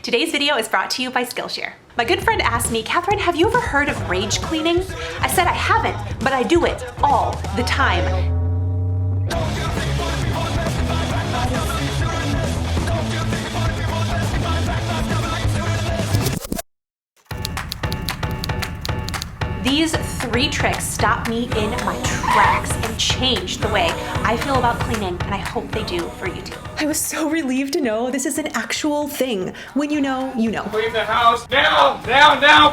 Today's video is brought to you by Skillshare. My good friend asked me, Kathryn, have you ever heard of rage cleaning? I said I haven't, but I do it all the time. These 3 tricks stopped me in my tracks and changed the way I feel about cleaning, and I hope they do for you too. I was so relieved to know this is an actual thing. When you know, you know. Clean the house now,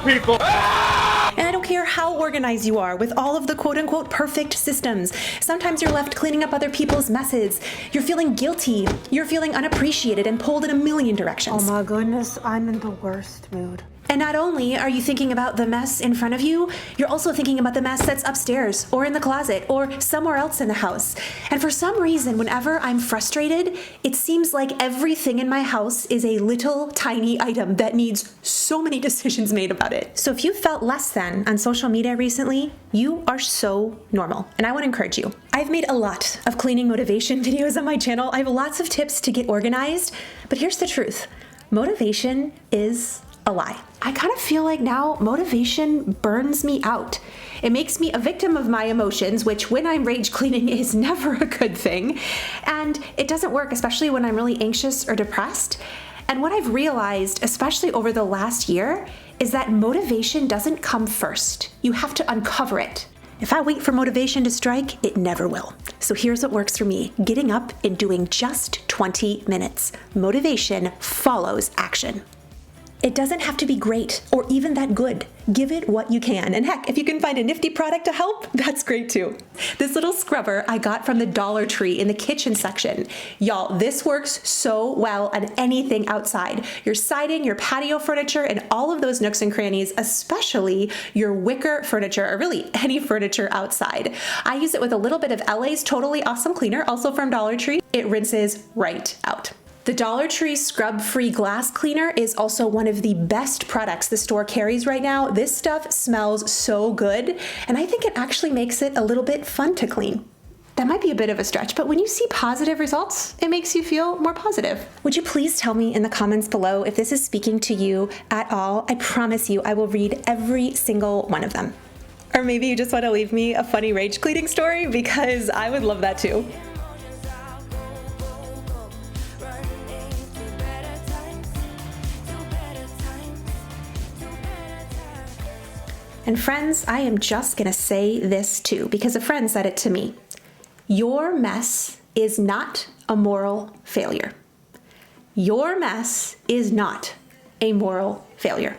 people! And I don't care how organized you are with all of the quote-unquote perfect systems. Sometimes you're left cleaning up other people's messes. You're feeling guilty. You're feeling unappreciated and pulled in a million directions. Oh my goodness, I'm in the worst mood. And not only are you thinking about the mess in front of you, you're also thinking about the mess that's upstairs or in the closet or somewhere else in the house. And for some reason, whenever I'm frustrated, it seems like everything in my house is a little tiny item that needs so many decisions made about it. So if you felt less than on social media recently, you are so normal. And I want to encourage you. I've made a lot of cleaning motivation videos on my channel. I have lots of tips to get organized, but here's the truth. Motivation is a lie. I kind of feel like now motivation burns me out. It makes me a victim of my emotions, which when I'm rage cleaning is never a good thing. And it doesn't work, especially when I'm really anxious or depressed. And what I've realized, especially over the last year, is that motivation doesn't come first. You have to uncover it. If I wait for motivation to strike, it never will. So here's what works for me. Getting up and doing just 20 minutes. Motivation follows action. It doesn't have to be great or even that good. Give it what you can. And heck, if you can find a nifty product to help, that's great too. This little scrubber I got from the Dollar Tree in the kitchen section. Y'all, this works so well on anything outside. Your siding, your patio furniture, and all of those nooks and crannies, especially your wicker furniture, or really any furniture outside. I use it with a little bit of LA's Totally Awesome Cleaner, also from Dollar Tree. It rinses right out. The Dollar Tree scrub-free glass cleaner is also one of the best products the store carries right now. This stuff smells so good, and I think it actually makes it a little bit fun to clean. That might be a bit of a stretch, but when you see positive results, it makes you feel more positive. Would you please tell me in the comments below if this is speaking to you at all? I promise you I will read every single one of them. Or maybe you just want to leave me a funny rage cleaning story, because I would love that too. And friends, I am just gonna say this too, because a friend said it to me. Your mess is not a moral failure. Your mess is not a moral failure.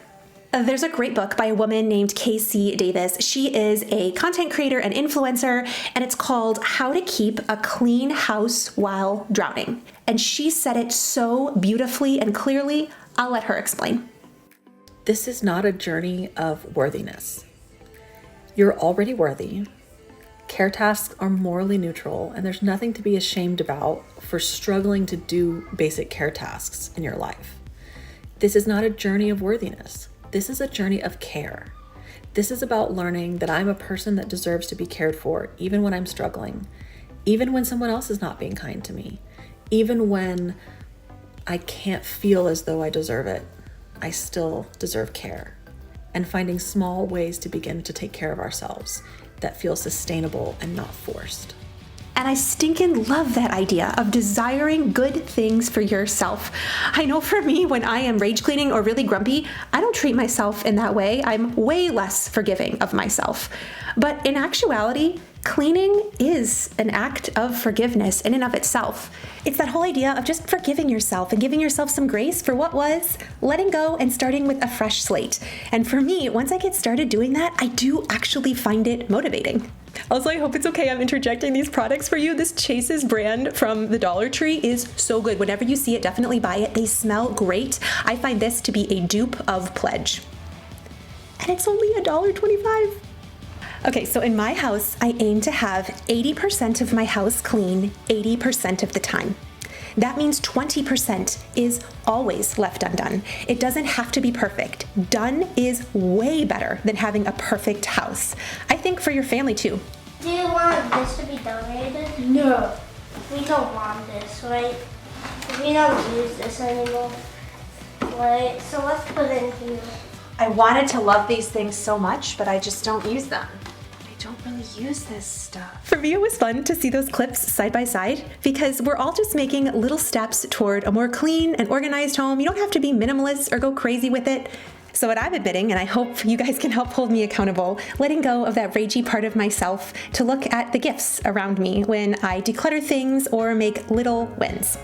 There's a great book by a woman named Casey Davis. She is a content creator and influencer, and it's called How to Keep a Clean House While Drowning. And she said it so beautifully and clearly, I'll let her explain. This is not a journey of worthiness. You're already worthy. Care tasks are morally neutral, and there's nothing to be ashamed about for struggling to do basic care tasks in your life. This is not a journey of worthiness. This is a journey of care. This is about learning that I'm a person that deserves to be cared for, even when I'm struggling, even when someone else is not being kind to me, even when I can't feel as though I deserve it. I still deserve care, and finding small ways to begin to take care of ourselves that feel sustainable and not forced. And I stinking love that idea of desiring good things for yourself. I know for me, when I am rage cleaning or really grumpy, I don't treat myself in that way. I'm way less forgiving of myself. But in actuality, cleaning is an act of forgiveness in and of itself. It's that whole idea of just forgiving yourself and giving yourself some grace for what was, letting go and starting with a fresh slate. And for me, once I get started doing that, I do actually find it motivating. Also, I hope it's okay I'm interjecting these products for you. This Chase's brand from the Dollar Tree is so good. Whenever you see it, definitely buy it. They smell great. I find this to be a dupe of Pledge. And it's only $1.25. Okay, so in my house, I aim to have 80% of my house clean 80% of the time. That means 20% is always left undone. It doesn't have to be perfect. Done is way better than having a perfect house. I think for your family too. Do you want this to be donated? No. We don't want this, right? We don't use this anymore. Wait, so let's put in here. I wanted to love these things so much, but I just don't use them. I don't really use this stuff. For me, it was fun to see those clips side by side because we're all just making little steps toward a more clean and organized home. You don't have to be minimalist or go crazy with it. So what I'm admitting, and I hope you guys can help hold me accountable, letting go of that ragey part of myself to look at the gifts around me when I declutter things or make little wins.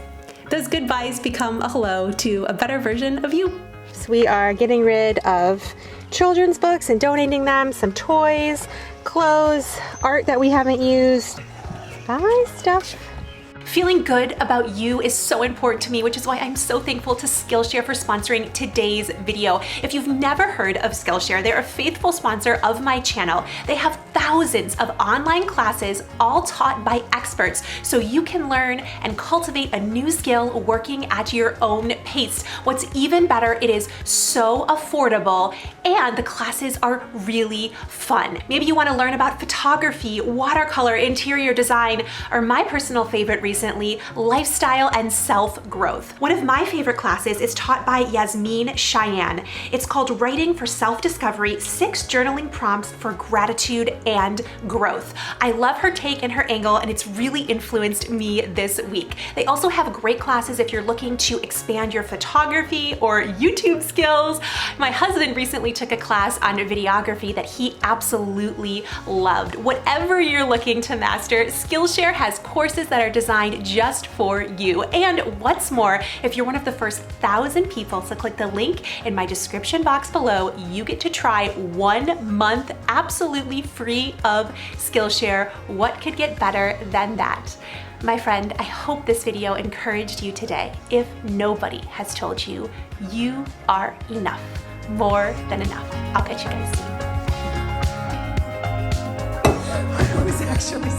Those goodbyes become a hello to a better version of you. So we are getting rid of children's books and donating them, some toys, clothes, art that we haven't used, stuff. Feeling good about you is so important to me, which is why I'm so thankful to Skillshare for sponsoring today's video. If you've never heard of Skillshare, they're a faithful sponsor of my channel. They have thousands of online classes, all taught by experts, so you can learn and cultivate a new skill working at your own pace. What's even better, it is so affordable, and the classes are really fun. Maybe you want to learn about photography, watercolor, interior design, or my personal favorite recently, lifestyle and self-growth. One of my favorite classes is taught by Yasmin Cheyenne. It's called Writing for Self-Discovery, 6 Journaling Prompts for Gratitude and Growth. I love her take and her angle, and it's really influenced me this week. They also have great classes if you're looking to expand your photography or YouTube skills. My husband recently took a class on videography that he absolutely loved. Whatever you're looking to master, Skillshare has courses that are designed just for you. And what's more, if you're one of the first 1,000 people to click the link in my description box below, you get to try 1 month absolutely free of Skillshare. What could get better than that? My friend, I hope this video encouraged you today. If nobody has told you, you are enough. More than enough. I'll catch you guys soon. I was actually